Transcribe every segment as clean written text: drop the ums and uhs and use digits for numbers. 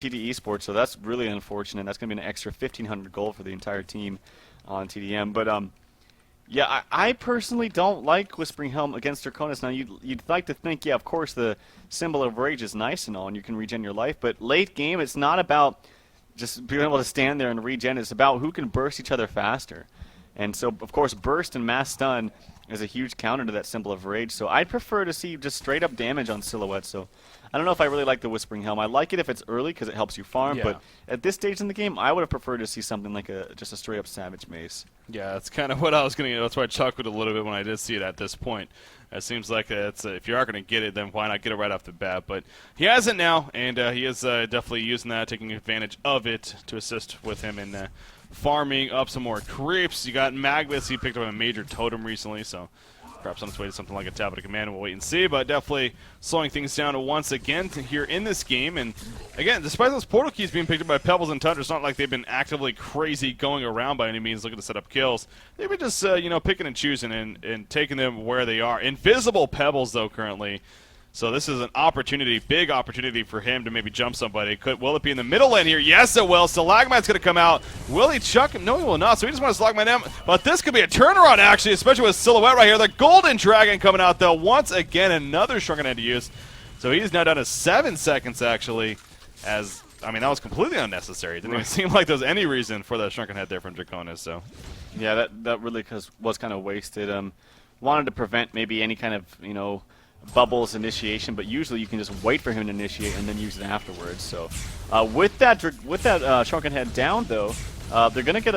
TD eSports, so that's really unfortunate. That's going to be an extra 1,500 gold for the entire team on TDM. But yeah, I personally don't like Whispering Helm against Draconis. Now, you'd like to think, yeah, of course, the Symbol of Rage is nice and all, and you can regen your life, but late game, it's not about just being able to stand there and regen. It's about who can burst each other faster. And so, of course, burst and mass stun is a huge counter to that Symbol of Rage. So I'd prefer to see just straight up damage on Silhouette. So I don't know if I really like the Whispering Helm. I like it if it's early because it helps you farm, but at this stage in the game, I would have preferred to see something like just a straight up Savage Mace. Yeah, that's kind of what I was going to get. That's why I chuckled a little bit when I did see it at this point. It seems like if you are going to get it, then why not get it right off the bat? But he has it now, and he is definitely using that, taking advantage of it to assist with him in farming up some more creeps. You got Magnus. He picked up a major totem recently, so perhaps on its way to something like a tablet of command. We'll wait and see, but definitely slowing things down once again here in this game. And again, despite those portal keys being picked up by Pebbles and Tundra, it's not like they've been actively crazy going around by any means looking to set up kills. They've been just picking and choosing and taking them where they are. Invisible Pebbles, though, currently. So this is an opportunity, big opportunity for him to maybe jump somebody. Will it be in the middle lane here? Yes, it will. Stalagmite's going to come out. Will he chuck him? No, he will not. So he just wants to Stalagmite him. But this could be a turnaround, actually, especially with Silhouette right here. The Golden Dragon coming out, though. Once again, another Shrunken Head to use. So he's now down to 7 seconds, actually, as... I mean, that was completely unnecessary. It didn't even seem like there was any reason for that Shrunken Head there from Draconis. So, yeah, that really was kind of wasted. Wanted to prevent maybe any kind of, Bubbles initiation, but usually you can just wait for him to initiate and then use it afterwards. So with that Shrunken Head down, though, they're going to get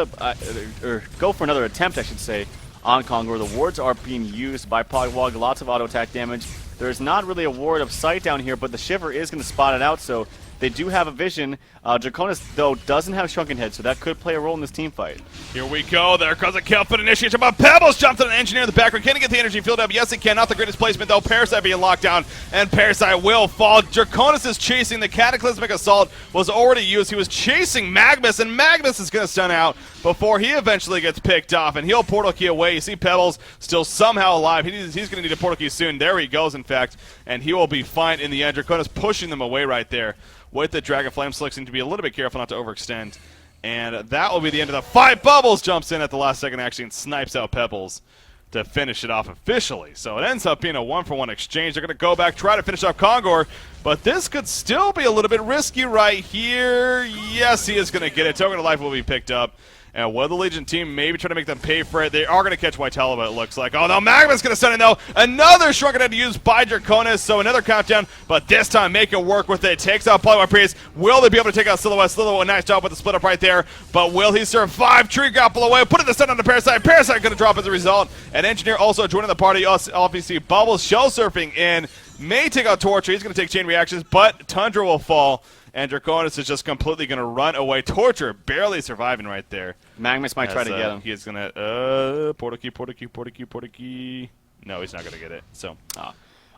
or go for another attempt, I should say, on Kongor. The wards are being used by Pogwog, lots of auto attack damage. There's not really a ward of sight down here, but the Shiver is going to spot it out, so they do have a vision. Draconis, though, doesn't have Shrunken Head, so that could play a role in this team fight. Here we go. There comes a kill for initiation, but Pebbles jumps on an engineer in the background. Can he get the energy field up? Yes, he can. Not the greatest placement, though. Parasite being locked down, and Parasite will fall. Draconis is chasing. The Cataclysmic Assault was already used. He was chasing Magnus, and Magnus is going to stun out before he eventually gets picked off, and he'll portal key away. You see Pebbles still somehow alive. He's going to need a portal key soon. There he goes, in fact, and he will be fine in the end. Draconis pushing them away right there with the Dragon Flame, selecting to be a little bit careful not to overextend. And that will be the end of the fight. Bubbles jumps in at the last second, actually, and snipes out Pebbles to finish it off officially. So it ends up being a 1-for-1 exchange. They're going to go back, try to finish off Kongor, but this could still be a little bit risky right here. Yes, he is going to get it. Token of Life will be picked up. And will the Legion team maybe try to make them pay for it? They are going to catch Whitelaba, it looks like. Oh, no, Magma's going to stun in, though. Another Shrunken Head used by Draconis, so another countdown, but this time make it work with it. Takes out Polywar Priest. Will they be able to take out Silhouette? Silhouette, a nice job with the split up right there, but will he survive? Tree grapple away, putting the stun on the Parasite. Parasite going to drop as a result. And Engineer also joining the party. Obviously, Bubbles shell surfing in. May take out Torture. He's going to take chain reactions, but Tundra will fall. And Draconis is just completely going to run away. Torture barely surviving right there. Magnus might try to get him. He is going to, portal key. No, he's not going to get it. So,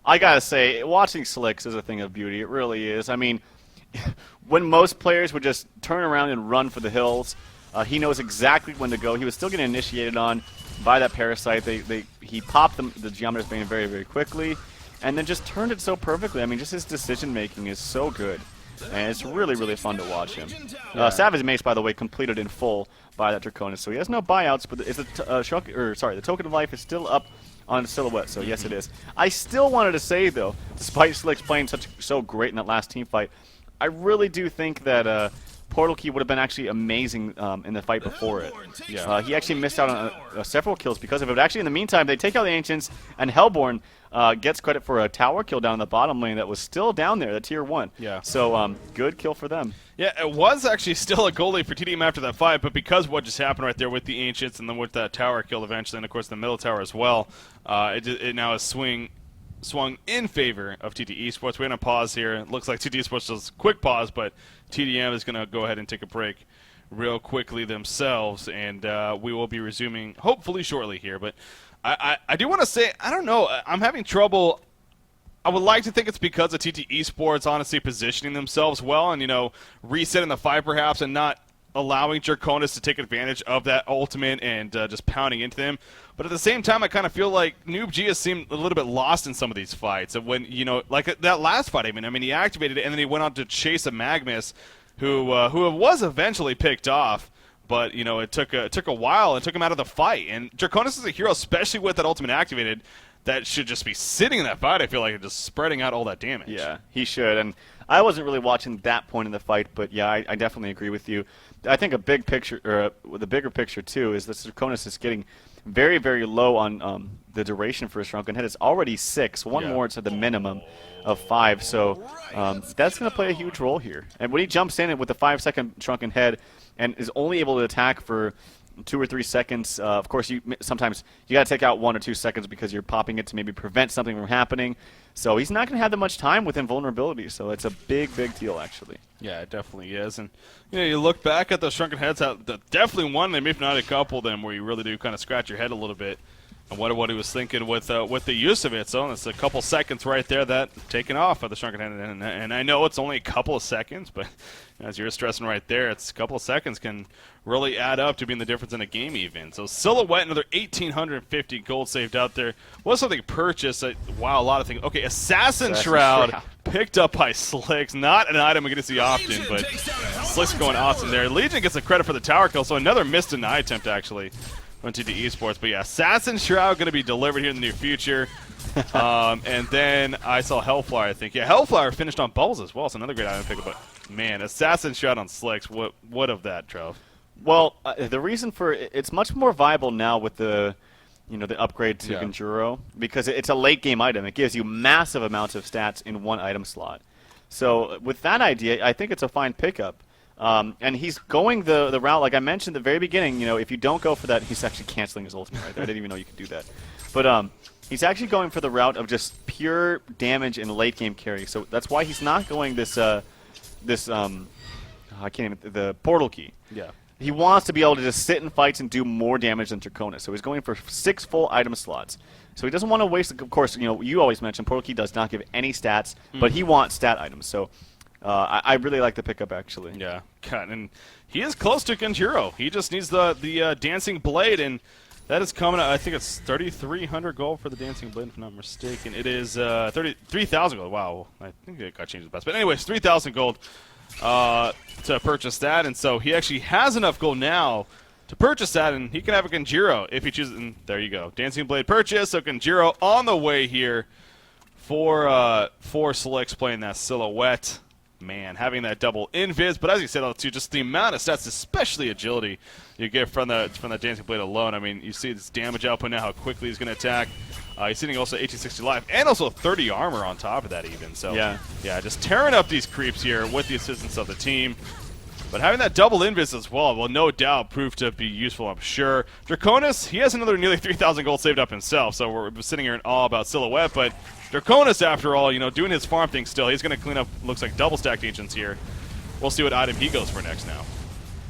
I got to say, watching Slicks is a thing of beauty. It really is. I mean, when most players would just turn around and run for the hills, he knows exactly when to go. He was still getting initiated on by that Parasite. He popped the Geometer's Bane very, very quickly, and then just turned it so perfectly. I mean, just his decision-making is so good. And it's really, really fun to watch him. Savage Mace, by the way, completed in full by that Draconis, so he has no buyouts. But the Token of Life is still up on Silhouette, so yes, it is. I still wanted to say, though, despite Slicks playing so great in that last team fight, I really do think that Portal Key would have been actually amazing in the fight before it. He actually missed out on several kills because of it. But actually, in the meantime, they take out the Ancients, and Hellborn gets credit for a tower kill down in the bottom lane that was still down there, the tier 1. Yeah. So good kill for them. Yeah, it was actually still a goalie for TDM after that fight, but because of what just happened right there with the Ancients and then with that tower kill eventually, and of course the middle tower as well, it now has swung in favor of TD Esports. We're going to pause here. It looks like TD Esports does a quick pause, but TDM is going to go ahead and take a break real quickly themselves, and we will be resuming hopefully shortly here. But I do want to say, I don't know, I'm having trouble. I would like to think it's because of TT Esports honestly positioning themselves well and, resetting the fight perhaps and not allowing Draconis to take advantage of that ultimate and just pounding into them. But at the same time, I kind of feel like Noob G has seemed a little bit lost in some of these fights. And when, like that last fight, I mean, he activated it, and then he went on to chase a Magnus who was eventually picked off. But, it took a while. It took him out of the fight. And Draconis is a hero, especially with that ultimate activated, that should just be sitting in that fight, I feel like, and just spreading out all that damage. Yeah, he should. And I wasn't really watching that point in the fight, but yeah, I definitely agree with you. I think a big picture, or the bigger picture too, is that Draconis is getting very, very low on the duration for his Shrunken Head. It's already 6. One more to the minimum of 5. So that's going to play a huge role here. And when he jumps in with the 5-second Shrunken Head and is only able to attack for 2 or 3 seconds. Of course, sometimes you got to take out 1 or 2 seconds because you're popping it to maybe prevent something from happening. So he's not going to have that much time with invulnerability. So it's a big, big deal, actually. Yeah, it definitely is. And you look back at those Shrunken Heads, definitely one of them, if not a couple of them, where you really do kind of scratch your head a little bit. And what he was thinking with the use of it. So it's a couple seconds right there that taken off of the Shrunken Head. And I know it's only a couple of seconds, but as you're stressing right there, it's a couple of seconds can really add up to being the difference in a game even. So Silhouette, another 1,850 gold saved out there. What's something purchased? Wow, a lot of things. Okay, Assassin Shroud picked up by Slicks. Not an item we get to see often, but Slicks going awesome there. Legion gets the credit for the tower kill, so another missed deny attempt actually. Went to the eSports, but yeah, Assassin Shroud going to be delivered here in the near future. And then I saw Hellflower, I think. Yeah, Hellflower finished on Bubbles as well, so another great item to pick up. But man, Assassin Shroud on Slicks, what of that, Trev? Well, the reason for it's much more viable now with the the upgrade to Conjuro, because it's a late game item. It gives you massive amounts of stats in one item slot. So with that idea, I think it's a fine pickup. And he's going the route, like I mentioned at the very beginning, if you don't go for that, he's actually canceling his ultimate right there. I didn't even know you could do that. But he's actually going for the route of just pure damage in late game carry. So that's why he's not going the portal key. Yeah. He wants to be able to just sit in fights and do more damage than Draconis. So he's going for 6 full item slots. So he doesn't want to waste, of course, you always mention Portal Key does not give any stats, but he wants stat items. So I really like the pickup, actually. Yeah, and he is close to Conjuro. He just needs the Dancing Blade, and that is coming out. I think it's 3,300 gold for the Dancing Blade, if I'm not mistaken. It is 3,000 gold. Wow, I think it got changed the best. But anyways, 3,000 gold to purchase that, and so he actually has enough gold now to purchase that, and he can have a Conjuro if he chooses. And there you go, Dancing Blade purchase. So Conjuro on the way here for Slicks playing that Silhouette. Man, having that double invis, but as you said, too, just the amount of stats, especially agility, you get from the Dancing Blade alone. I mean, you see this damage output now, how quickly he's going to attack. He's hitting also 1860 life, and also 30 armor on top of that even. So yeah, just tearing up these creeps here with the assistance of the team. But having that double invis as well will no doubt prove to be useful, I'm sure. Draconis, he has another nearly 3,000 gold saved up himself, so we're sitting here in awe about Silhouette, but Draconis, after all, doing his farm thing still, he's going to clean up, looks like double stacked agents here. We'll see what item he goes for next now.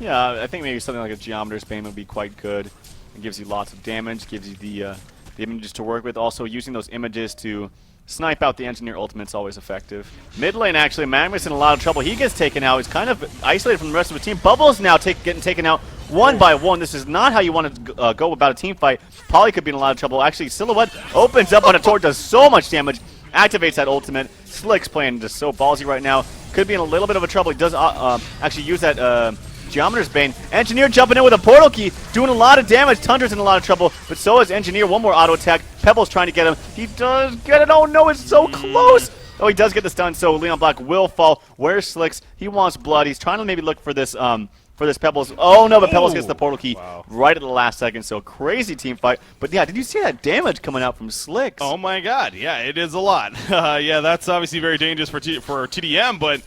Yeah, I think maybe something like a Geometer's Bane would be quite good. It gives you lots of damage, gives you the images to work with. Also, using those images to snipe out the Engineer ultimate's always effective. Mid lane, actually, Magnus in a lot of trouble. He gets taken out. He's kind of isolated from the rest of the team. Bubbles now getting taken out one by one. This is not how you want to go about a team fight. Poly could be in a lot of trouble. Actually, Silhouette opens up on a torch, does so much damage, activates that ultimate. Slick's playing just so ballsy right now. Could be in a little bit of a trouble. He does actually use that Geometer's Bane. Engineer jumping in with a portal key, doing a lot of damage. Tundra's in a lot of trouble, but so is Engineer. One more auto attack. Pebble's trying to get him. He does get it. Oh no, it's so close. Oh, he does get the stun, so Leon Black will fall. Where's Slicks? He wants blood. He's trying to maybe look for this Pebbles. Oh no, but Pebbles gets the portal key right at the last second, so crazy team fight. But yeah, did you see that damage coming out from Slicks? Oh my god, yeah, it is a lot. Yeah, that's obviously very dangerous for TDM, but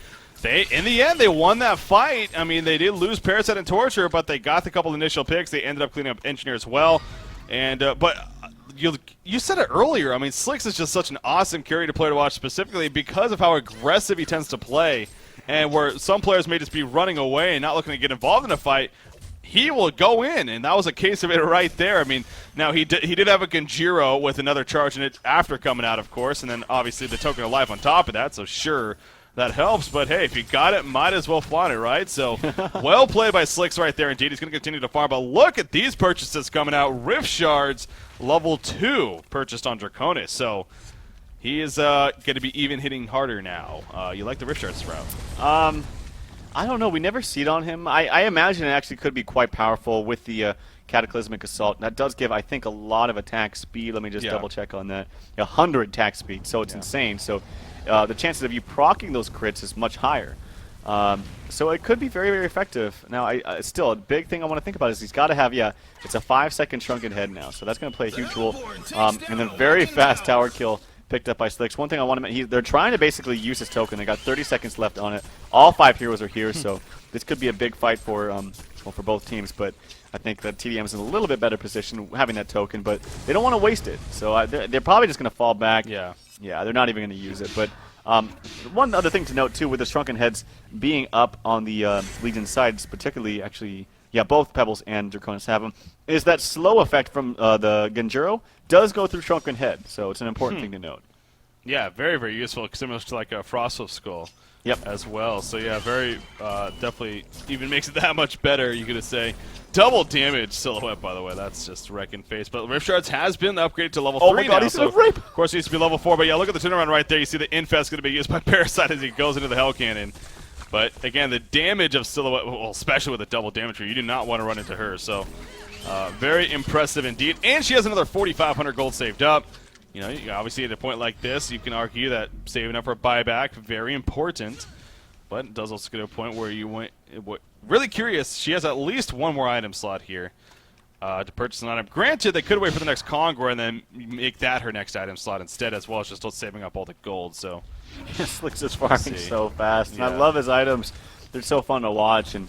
in the end, they won that fight. I mean, they did lose Parasite and Torture, but they got the couple initial picks. They ended up cleaning up Engineer as well. And but you said it earlier. I mean, Slicks is just such an awesome carry to play to watch, specifically because of how aggressive he tends to play. And where some players may just be running away and not looking to get involved in a fight, he will go in, and that was a case of it right there. I mean, now he did have a Conjuro with another charge in it after coming out, of course, and then obviously the Token of Life on top of that, so sure. that helps. But hey, if you got it, might as well flaunt it, right? So well played by Slicks right there. Indeed, he's going to continue to farm. But look at these purchases coming out. Rift Shards, level 2, purchased on Draconis. So he is going to be even hitting harder now. You like the Rift Shards route? I don't know. We never see it on him. I imagine it actually could be quite powerful with the Cataclysmic Assault. That does give, I think, a lot of attack speed. Let me just double check on that. 100 attack speed, so it's insane. So the chances of you proccing those crits is much higher. So it could be very, very effective. Now, still, a big thing I want to think about is he's got to have, it's a 5-second shrunken head now. So that's going to play a huge role. And then very fast tower kill picked up by Slicks. One thing I want to mention, they're trying to basically use his token. They got 30 seconds left on it. All 5 heroes are here, so this could be a big fight for for both teams. But I think that TDM is in a little bit better position having that token, but they don't want to waste it. So they're probably just going to fall back. Yeah, they're not even going to use it. But one other thing to note, too, with the Shrunken Heads being up on the Legion sides, particularly, actually, both Pebbles and Draconis have them, is that slow effect from the Genjuro does go through Shrunken Head, so it's an important thing to note. Yeah, very, very useful, similar to like a Frostwolf Skull as well. So yeah, very definitely even makes it that much better, you could say. Double damage silhouette, by the way, that's just wrecking face. But Rift Shards has been upgraded to level 3 my God, now, he's so a rape. Of course he needs to be level 4, but yeah, look at the turnaround right there. You see the Infest going to be used by Parasite as he goes into the Hell Cannon. But again, the damage of Silhouette, well, especially with the double damage, you do not want to run into her. So very impressive indeed. And she has another 4,500 gold saved up. You know, obviously at a point like this, you can argue that saving up for buyback, very important. But it does also get to a point where you went really curious. She has at least one more item slot here to purchase an item. Granted, they could wait for the next Conqueror and then make that her next item slot instead, as well as just saving up all the gold. So Slicks is farming so fast, and I love his items. They're so fun to watch, and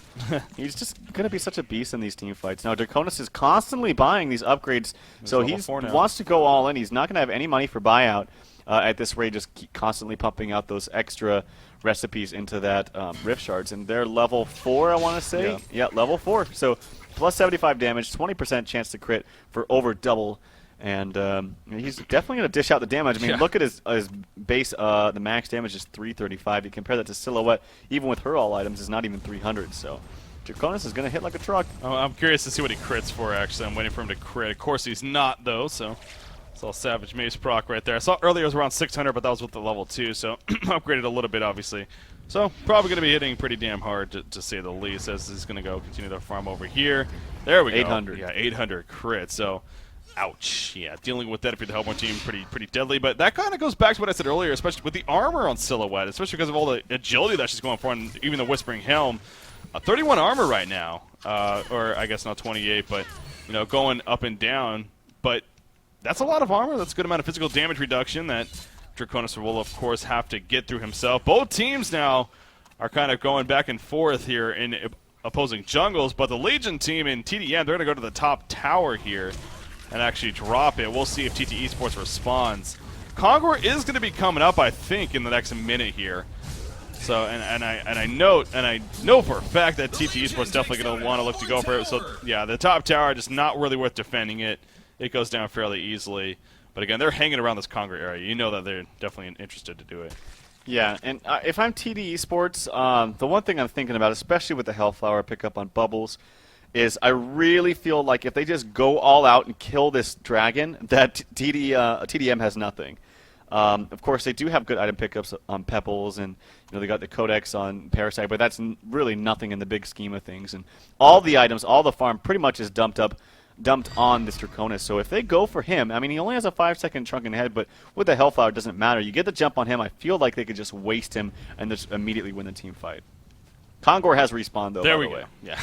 he's just going to be such a beast in these team fights. Now, Draconis is constantly buying these upgrades, so he wants to go all in. He's not going to have any money for buyout at this rate, just keep constantly pumping out those extra recipes into that Rift Shards. And they're level 4, I want to say. Yeah, level 4. So plus 75 damage, 20% chance to crit for over double. And he's definitely going to dish out the damage. I mean, look at his base. The max damage is 335. You compare that to Silhouette, even with her all items, is not even 300. So Draconis is going to hit like a truck. Oh, I'm curious to see what he crits for, actually. I'm waiting for him to crit. Of course, he's not, though, so it's all Savage Mace proc right there. I saw earlier it was around 600, but that was with the level 2, so upgraded a little bit, obviously. So probably going to be hitting pretty damn hard, to say the least, as he's going to continue to farm over here. There we go. 800. Yeah, 800 crit, so ouch. Yeah, dealing with that if you're the Hellborn team, pretty deadly. But that kind of goes back to what I said earlier, especially with the armor on Silhouette, especially because of all the agility that she's going for, and even the Whispering Helm. 31 armor right now, or I guess not 28, but going up and down. But that's a lot of armor. That's a good amount of physical damage reduction that Draconis will, of course, have to get through himself. Both teams now are kind of going back and forth here in opposing jungles, but the Legion team in TDM, they're going to go to the top tower here and actually drop it. We'll see if TT Esports responds. Conqueror is going to be coming up, I think, in the next minute here. So, and I know for a fact that TT Esports definitely going to want to look to go for it. So, yeah, the top tower just not really worth defending it. It goes down fairly easily. But again, they're hanging around this Conqueror area. You know that they're definitely interested to do it. Yeah, and if I'm TD Esports, the one thing I'm thinking about, especially with the Hellflower pickup on Bubbles, is I really feel like if they just go all out and kill this dragon, that TDM has nothing. Of course, they do have good item pickups on Pebbles, and they got the Codex on Parasite, but that's really nothing in the big scheme of things. And all the items, all the farm, pretty much is dumped on this Draconis. So if they go for him, I mean, he only has a 5-second shrunken head, but with the Hellflower, it doesn't matter. You get the jump on him. I feel like they could just waste him and just immediately win the team fight. Conqueror has respawn, though. There we go. Yeah.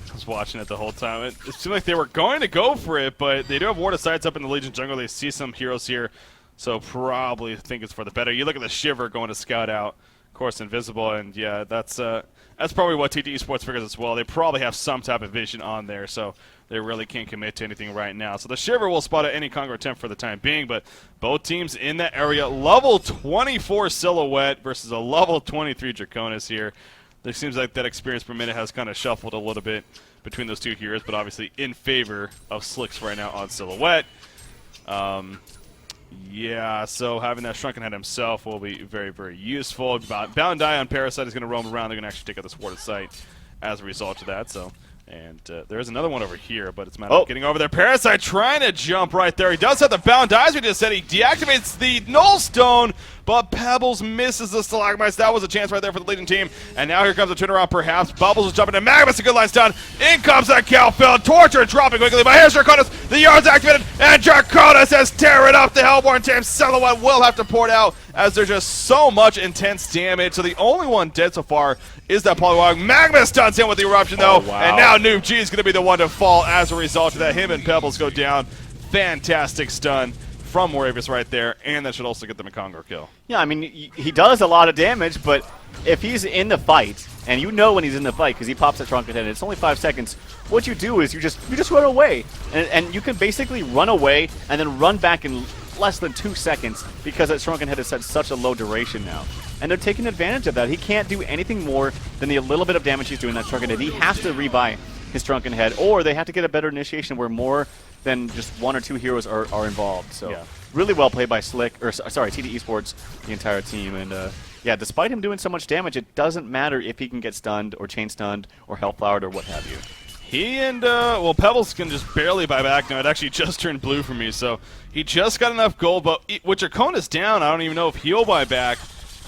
I was watching it the whole time. It seemed like they were going to go for it, but they do have Ward of Sights up in the Legion jungle. They see some heroes here, so probably think it's for the better. You look at the Shiver going to scout out, of course, invisible, and yeah, that's probably what TT Esports figures as well. They probably have some type of vision on there, so they really can't commit to anything right now. So the Shiver will spot at any Conqueror attempt for the time being, but both teams in that area. Level 24 Silhouette versus a level 23 Draconis here. It seems like that experience per minute has kind of shuffled a little bit between those two heroes, but obviously in favor of Slicks right now on Silhouette. Yeah, so having that Shrunken Head himself will be very, very useful. Bound Die on Parasite is going to roam around. They're going to actually take out the Sword of Sight as a result of that. So, and there is another one over here, but it's a matter of getting over there. Parasite trying to jump right there. He does have the Bound Die, as we just said. He deactivates the Null Stone, but Pebbles misses the Stalagmites. That was a chance right there for the leading team. And now here comes a turnaround, perhaps. Bubbles is jumping in. Magmus, a good line stun. In comes that Calfield. Torture dropping quickly, but here's Draconis. The Yard's activated, and Draconis has tearing up the Hellborn team. Silhouette will have to pour it out, as there's just so much intense damage. So the only one dead so far is that Polywog. Magmus stuns him with the Eruption, though. Wow. And now Noob G is going to be the one to fall as a result of that. Him and Pebbles go down. Fantastic stun from Moravius right there, and that should also get the McCongo kill. Yeah, I mean, he does a lot of damage, but if he's in the fight, and you know when he's in the fight because he pops that Shrunken Head, and it's only 5 seconds, what you do is you just run away. And you can basically run away and then run back in less than 2 seconds because that Shrunken Head is at such a low duration now. And they're taking advantage of that. He can't do anything more than the little bit of damage he's doing that Shrunken Head. He has to rebuy his Shrunken Head, or they have to get a better initiation where more than just 1 or 2 heroes are involved. So yeah. Really well played by Slick, or sorry, TD Esports, the entire team. And yeah, despite him doing so much damage, it doesn't matter if he can get stunned or chain stunned or hellflowered or what have you. He and, well, Pebbles can just barely buy back. Now, it actually just turned blue for me, so he just got enough gold. But with Draconis down, I don't even know if he'll buy back.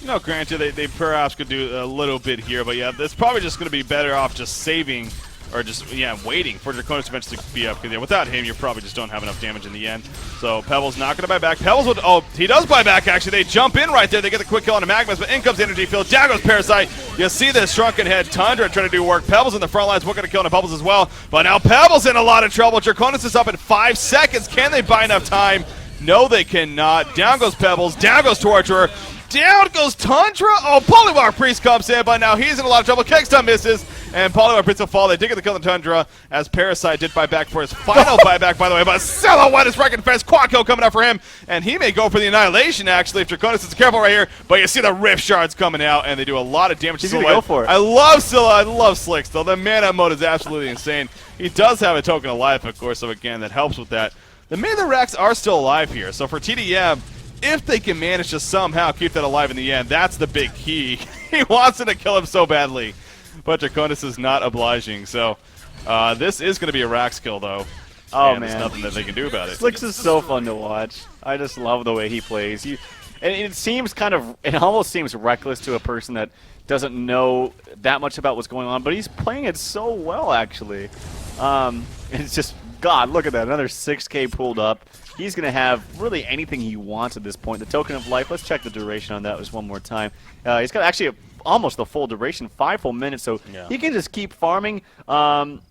You know, granted, they perhaps could do a little bit here. But, yeah, it's probably just going to be better off just saving or just, yeah, waiting for Draconis to eventually be up. Because yeah, without him, you probably just don't have enough damage in the end. So Pebbles not going to buy back. Pebbles would, oh, he does buy back, actually. They jump in right there. They get the quick kill on the Magmas, but in comes the Energy Field. Down goes Parasite. You see this Shrunken Head. Tundra trying to do work. Pebbles in the front lines. We're going to kill Pebbles as well. But now Pebbles in a lot of trouble. Draconis is up in 5 seconds. Can they buy enough time? No, they cannot. Down goes Pebbles. Down goes Torturer. Down goes Tundra. Oh, Polywog Priest comes in, but now he's in a lot of trouble. Kegstun misses, and Polywog Priest will fall. They did get the kill on Tundra, as Parasite did buy back for his final buyback, by the way. But Silhouette is wrecking fence. Quad kill coming up for him, and he may go for the Annihilation, actually, if Draconis is careful right here. But you see the Rift Shards coming out, and they do a lot of damage to He's gonna Silhouette. go for it. I love Silhouette. I love Slicks, though. The mana mode is absolutely insane. He does have a token of life, of course, so again, that helps with that. The Mana Racks are still alive here, so for TDM, if they can manage to somehow keep that alive in the end, that's the big key. He wants to kill him so badly, but Draconis is not obliging. So this is going to be a Rax kill, though. Oh, and man. there's nothing that they can do about it. Slicks is so fun to watch. I just love the way he plays. And it seems it almost seems reckless to a person that doesn't know that much about what's going on, but he's playing it so well, actually. It's just, God, look at that. Another 6K pulled up. He's going to have really anything he wants at this point. The Token of Life, let's check the duration on that just one more time. He's got actually almost the full duration, 5 full minutes, so yeah. He can just keep farming.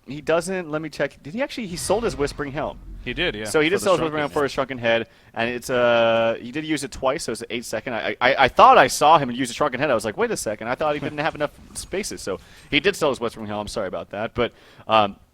He doesn't, let me check. Did he actually, he sold his Whispering Helm. He did, yeah. So he did sell his Whispering Helm for his Shrunken Head, and it's he did use it twice, so it's an 8-second. I thought I saw him use a Shrunken Head. I was like, wait a second, I thought he didn't have enough spaces. So he did sell his Whispering Helm. I'm sorry about that, but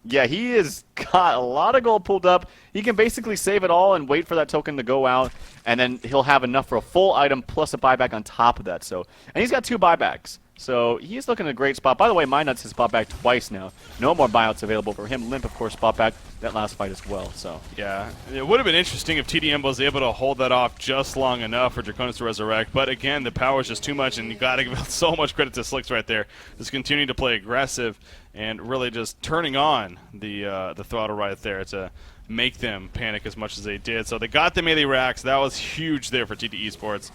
yeah, he has got a lot of gold pulled up. He can basically save it all and wait for that token to go out, and then he'll have enough for a full item plus a buyback on top of that. So, and he's got 2 buybacks. So he's looking in a great spot. By the way, MyNuts has bought back twice now. No more buyouts available for him. Limp, of course, bought back that last fight as well. So yeah, it would have been interesting if TDM was able to hold that off just long enough for Draconis to resurrect. But again, the power is just too much, and you got to give so much credit to Slicks right there. Just continuing to play aggressive and really just turning on the throttle right there to make them panic as much as they did. So they got the melee racks. That was huge there for TD Esports,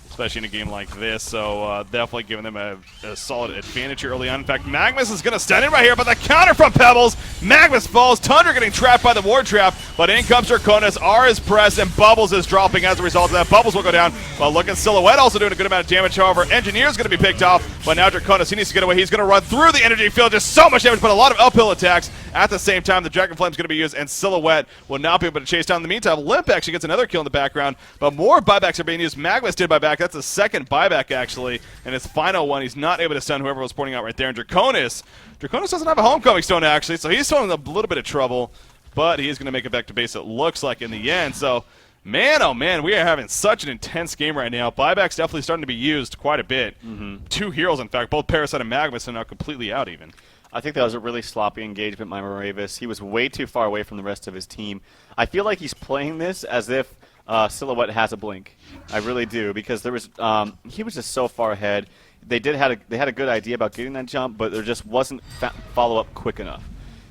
especially in a game like this. So definitely giving them a solid advantage here early on. In fact, Magmus is going to stand in right here, but the counter from Pebbles. Magmus falls. Tundra getting trapped by the Ward Trap, but in comes Draconis. R is pressed, and Bubbles is dropping as a result of that. Bubbles will go down. Well, look at Silhouette also doing a good amount of damage. However, Engineer's going to be picked off, but now Draconis, he needs to get away. He's going to run through the energy field. Just so much damage, but a lot of uphill attacks. At the same time, the Dragon Flame's going to be used, and Silhouette will not be able to chase down. In the meantime, Limp actually gets another kill in the background, but more buybacks are being used. Magmus did buyback. That's the second buyback, actually, and his final one. He's not able to stun whoever was pointing out right there. And Draconis doesn't have a Homecoming Stone, actually, so he's still in a little bit of trouble, but he is going to make it back to base, it looks like, in the end. So, man, oh man, we are having such an intense game right now. Buybacks definitely starting to be used quite a bit. 2 heroes, in fact, both Parasite and Magmus are now completely out even. I think that was a really sloppy engagement by Moravius. He was way too far away from the rest of his team. I feel like he's playing this as if Silhouette has a blink. I really do, because there was he was just so far ahead. They had a good idea about getting that jump, but there just wasn't follow-up quick enough.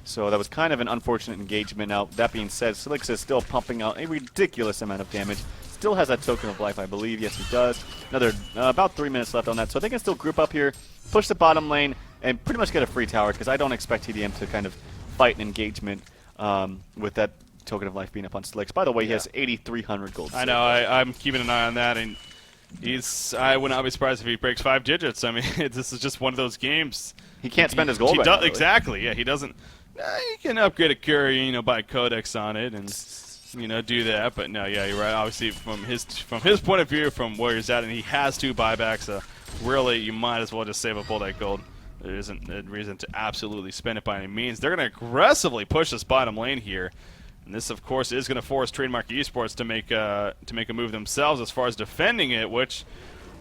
So that was kind of an unfortunate engagement. Now, that being said, Slicks is still pumping out a ridiculous amount of damage. Still has that token of life, I believe. Yes, he does. Another about 3 minutes left on that. So they can still group up here, push the bottom lane, and pretty much get a free tower, because I don't expect TDM to kind of fight an engagement with that token of life being up on Slicks. By the way, he has 8,300 gold. I know. I'm keeping an eye on that, and I would not be surprised if he breaks 5 digits. I mean, this is just one of those games. He can't spend his gold right now, really. Exactly. Yeah, he doesn't. He can upgrade a Curie, buy Codex on it, and do that. But no, yeah, you're right. Obviously, from his point of view, from where he's at, and he has 2 buybacks. Really, you might as well just save up all that gold. There isn't a reason to absolutely spend it by any means. They're going to aggressively push this bottom lane here. And this, of course, is going to force Trademark eSports to make a move themselves as far as defending it, which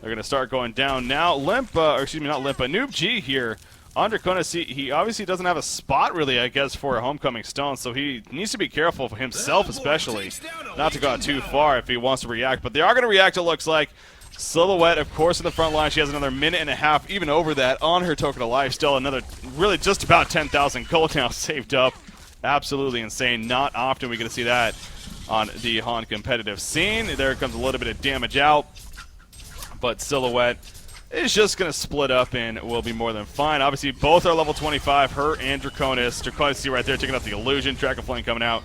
they're going to start going down now. Noob G here on Draconis. He obviously doesn't have a spot, really, I guess, for a homecoming stone, so he needs to be careful for himself, especially, not to go out too far if he wants to react. But they are going to react, it looks like. Silhouette, of course, in the front line. She has another minute and a half, even over that, on her token of life. Still another, really just about 10,000 gold now saved up. Absolutely insane. Not often we get to see that on the HON competitive scene. There comes a little bit of damage out, but Silhouette is just going to split up and will be more than fine. Obviously, both are level 25, her and Draconis. Draconis, see right there, taking out the illusion. Dragon Flame coming out.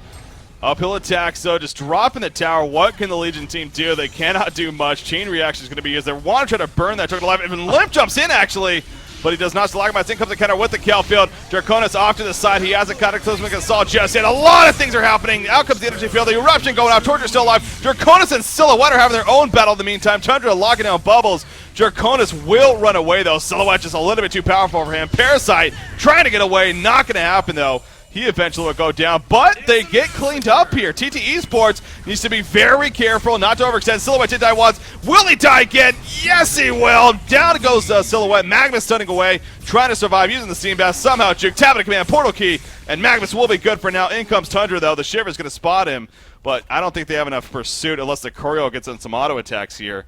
Uphill attacks, though, just dropping the tower. What can the Legion team do? They cannot do much. Chain reaction is going to be used. They want to try to burn that token alive. Even Limp jumps in, actually, but he does not. Stalagmites in comes the counter with the kill field. Draconis off to the side. He has a cataclysmic assault just yet. A lot of things are happening. Out comes the energy field. The eruption going out. Torture still alive. Draconis and Silhouette are having their own battle in the meantime. Tundra locking down Bubbles. Draconis will run away, though. Silhouette just a little bit too powerful for him. Parasite trying to get away. Not going to happen, though. He eventually will go down, but they get cleaned up here. TT eSports needs to be very careful not to overextend. Silhouette did die once. Will he die again? Yes, he will. Down goes Silhouette. Magnus stunning away, trying to survive using the Steam Blast. Somehow Juke, tapping a command, portal key, and Magnus will be good for now. In comes Tundra, though. The Shiver's going to spot him, but I don't think they have enough pursuit unless the Choreo gets in some auto attacks here.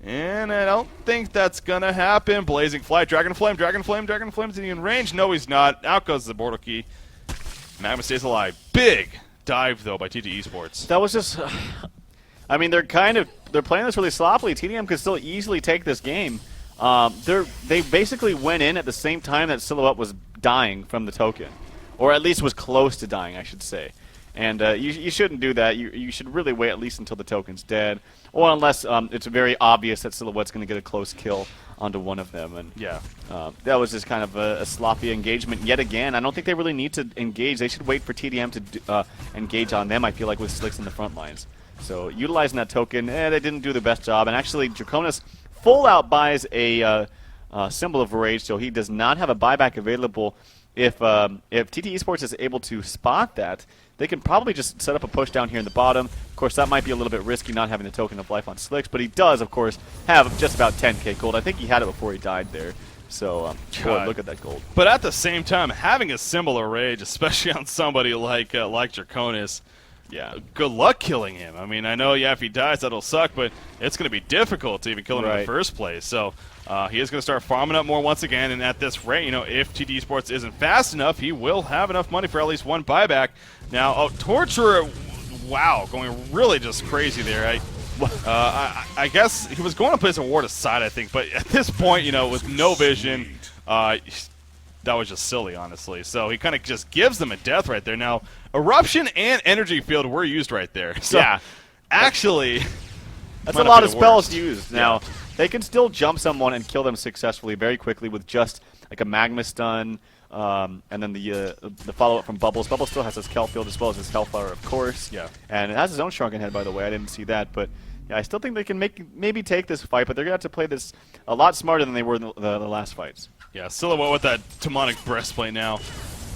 And I don't think that's going to happen. Blazing Flight, Dragon Flame, Dragon Flame, Dragon Flame. Is he in range? No, he's not. Out goes the portal key. Magma stays alive. Big dive, though, by TT eSports. That was just... I mean, they're playing this really sloppily. TDM could still easily take this game. They basically went in at the same time that Silhouette was dying from the token. Or at least was close to dying, I should say. And you shouldn't do that. You should really wait at least until the token's dead. Or unless it's very obvious that Silhouette's going to get a close kill onto one of them. And yeah, that was just kind of a sloppy engagement yet again. I don't think they really need to engage. They should wait for TDM to engage on them, I feel like, with Slicks in the front lines. So utilizing that token, they didn't do the best job. And actually, Draconis full out buys a Symbol of Rage, so he does not have a buyback available. If TT eSports is able to spot that, they can probably just set up a push down here in the bottom. Of course, that might be a little bit risky not having the token of life on Slicks, but he does, of course, have just about 10k gold. I think he had it before he died there. So, boy, look at that gold. But at the same time, having a Symbol of Rage, especially on somebody like Draconis, yeah, good luck killing him. I mean, I know, yeah, if he dies, that'll suck, but it's going to be difficult to even kill him in the first place. So he is going to start farming up more once again, and at this rate, if TT eSports isn't fast enough, he will have enough money for at least one buyback. Now, Torture, wow, going really just crazy there. I guess he was going to place a ward aside, I think, but at this point, with no vision, that was just silly, honestly. So he kind of just gives them a death right there. Now, Eruption and Energy Field were used right there. So yeah, actually, that's a lot of spells used. Now, they can still jump someone and kill them successfully very quickly with just like a Magma Stun, and then the follow-up from Bubbles. Bubbles still has his Kel Field as well as his Hellfire, of course. Yeah. And it has his own Shrunken Head, by the way. I didn't see that, but yeah, I still think they can maybe take this fight, but they're going to have to play this a lot smarter than they were in the last fights. Yeah, Silhouette with that demonic breastplate now.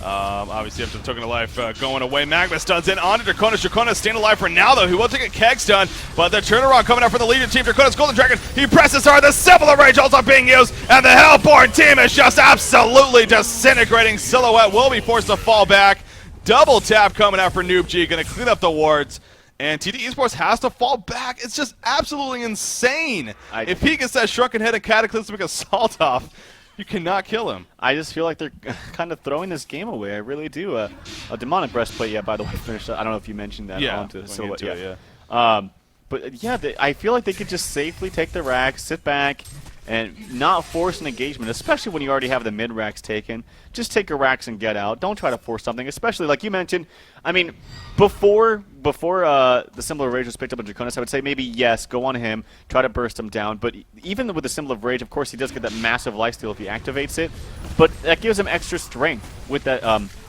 Obviously, after the token of life going away, Magma stuns in onto Draconis. Draconis staying alive for now, though. He will take a keg stun, but the turnaround coming out from the Legion team. Draconis Golden Dragon, he presses hard. The Symbol of Rage also being used, and the Hellborn team is just absolutely disintegrating. Silhouette will be forced to fall back. Double tap coming out for Noob G, going to clean up the wards. and TT Esports has to fall back. It's just absolutely insane. If he gets that Shrunken Head and Cataclysmic Assault off, you cannot kill him. I just feel like they're kind of throwing this game away. I really do. A Demonic Breastplate, yeah, by the way, finished. I don't know if you mentioned that. Onto Silhouette. But yeah, I feel like they could just safely take the racks, sit back, and not force an engagement, especially when you already have the mid racks taken. Just take your racks and get out. Don't try to force something, especially like you mentioned. I mean, before the Symbol of Rage was picked up on Draconis, I would say maybe yes, go on him, try to burst him down. But even with the Symbol of Rage, of course, he does get that massive lifesteal if he activates it. But that gives him extra strength with that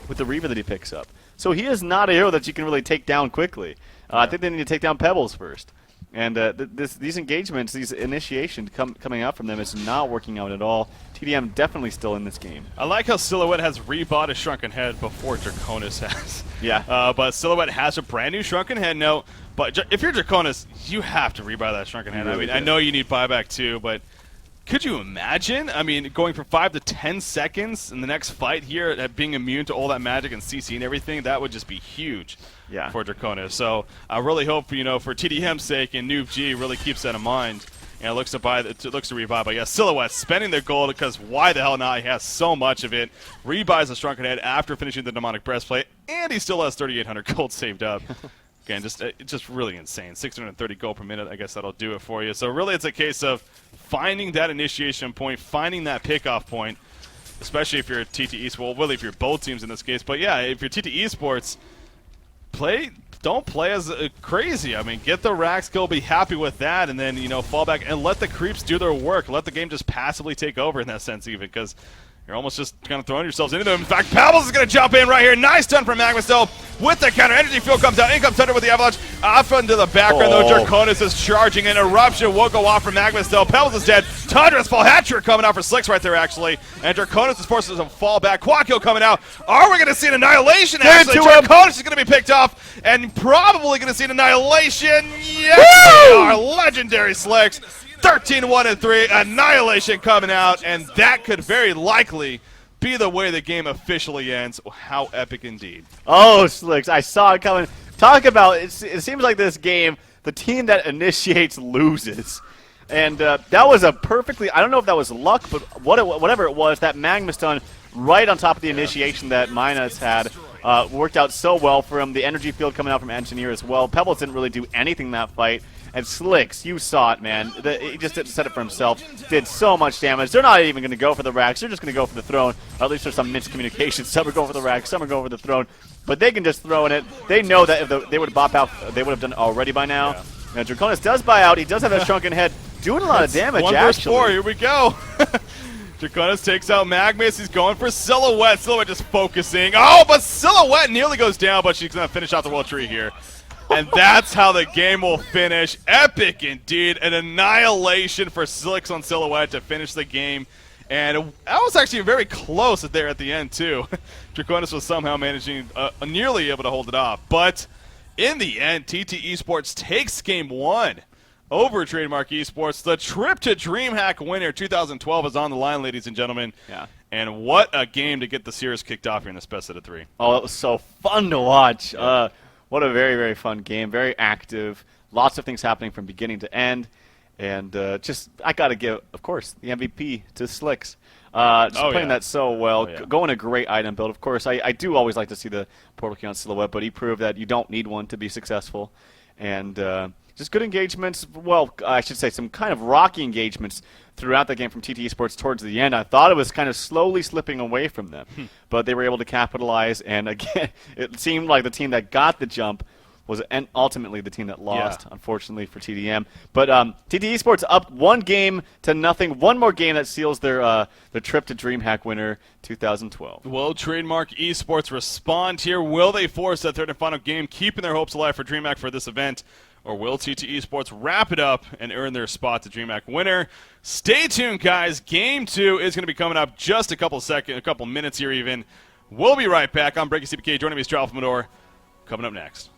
with the Reaver that he picks up. So he is not a hero that you can really take down quickly. I think they need to take down Pebbles first. And these engagements, these initiations coming out from them is not working out at all. TDM definitely still in this game. I like how Silhouette has rebought a Shrunken Head before Draconis has. Yeah. But Silhouette has a brand new Shrunken Head now. But if you're Draconis, you have to rebuy that Shrunken Head. Really I know you need buyback too, but could you imagine? I mean, going for 5 to 10 seconds in the next fight here, at being immune to all that magic and CC and everything, that would just be huge for Draconis. So I really hope, for TDM's sake and Noob G really keeps that in mind. And looks to rebuy. But yeah, Silhouette spending their gold because why the hell not? He has so much of it. Rebuys the Shrunken Head after finishing the Demonic Breastplate, and he still has 3,800 gold saved up. Again, just really insane. 630 gold per minute. I guess that'll do it for you. So really, it's a case of finding that initiation point, finding that pickoff point, especially if you're a TT Esports. Well, really, if you're both teams in this case. But yeah, if you're TT Esports, don't play as crazy. I mean, get the racks, go, be happy with that, and then fall back and let the creeps do their work. Let the game just passively take over in that sense, even because you're almost just kind of throwing yourselves into them. In fact, Pebbles is going to jump in right here. Nice stun from Magma still with the counter. Energy Field comes out. In comes Thunder with the Avalanche. Off into the background, though. Draconis is charging. An Eruption will go off from Magma still. Pebbles is dead. Tundra's full hat-trick coming out for Slicks right there, actually. And Draconis is forced to fall back. Quad kill coming out. Are we going to see an Annihilation, actually? Draconis is going to be picked off and probably going to see an Annihilation. Yes, we are. Legendary Slicks. 13-1-3, Annihilation coming out, and that could very likely be the way the game officially ends. How epic indeed. Oh, Slicks, I saw it coming. Talk about, it seems like this game, the team that initiates loses. And that was a perfectly, I don't know if that was luck, but whatever it was, that Magma stun right on top of the initiation that Minas had worked out so well for him. The energy field coming out from Engineer as well. Pebbles didn't really do anything in that fight. And Slicks, you saw it, man. He just didn't set it for himself. Did so much damage. They're not even going to go for the racks. They're just going to go for the throne. Or at least there's some miscommunication. Some are going for the racks. Some are going for the throne. But they can just throw in it. They know that if they would bop out, they would have done it already by now. Now, Draconis does buy out. He does have that Shrunken Head. Doing a lot of damage, 1 versus 4. Here we go. Draconis takes out Magmus. He's going for Silhouette. Silhouette just focusing. Oh, but Silhouette nearly goes down, but she's going to finish out the World Tree here. And that's how the game will finish. Epic indeed. An Annihilation for Slicks on Silhouette to finish the game. And that was actually very close there at the end, too. Draconis was somehow managing, nearly able to hold it off. But in the end, TT Esports takes game 1 over Trademark Esports. The trip to DreamHack winner 2012 is on the line, ladies and gentlemen. Yeah. And what a game to get the series kicked off here in this best out of 3. Oh, it was so fun to watch. What a very, very fun game. Very active. Lots of things happening from beginning to end. And I got to give, of course, the MVP to Slicks. Playing that so well. Going a great item build. Of course, I do always like to see the Portal Key on Silhouette, but he proved that you don't need one to be successful. And just good engagements. Well, I should say some kind of rocky engagements throughout the game from TT Esports towards the end. I thought it was kind of slowly slipping away from them, but they were able to capitalize. And again, it seemed like the team that got the jump was ultimately the team that lost, unfortunately for TDM. But TT Esports up 1-0. One more game that seals their trip to DreamHack winner 2012. Will Trademark Esports respond here? Will they force that third and final game, keeping their hopes alive for DreamHack for this event? Or will TT Esports wrap it up and earn their spot to DreamHack winner? Stay tuned, guys. Game 2 is going to be coming up just a couple minutes here even. We'll be right back. I'm Breaky CPK. Joining me is Alpha Mador. Coming up next.